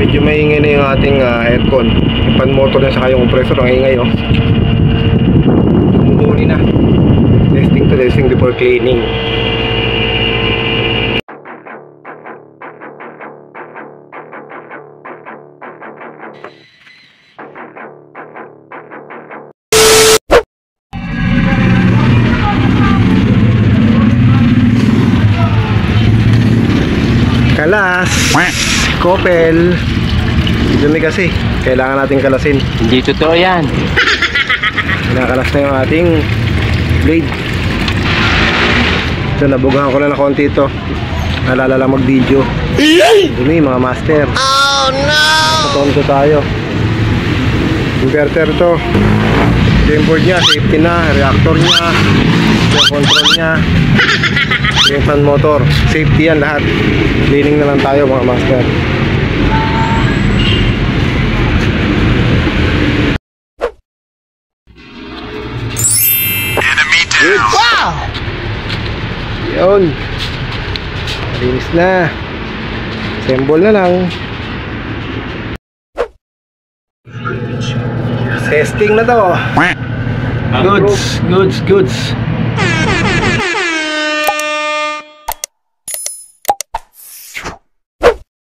Medyo maingay na yung ating aircon. Yung fan motor na saka yung compressor ang ingay oh. Bumuli na. Testing before cleaning. Kalas, kopel. Dumi kasi, kailangan nating kalasin. Hindi totoo yan. Kinakalas na yung ating blade. So nabugahan ko na ng konti ito. Nalala lang mag video. Dumi mga master. Oh no! Patonto tayo. Inverter to. Yung board nya, safety na, reactor nya, yung control nya, yung fan motor, safety yan lahat. Cleaning na lang tayo mga master. Good. Wow! Yun. Malinis na. Assemble na lang. Testing na to. Goods.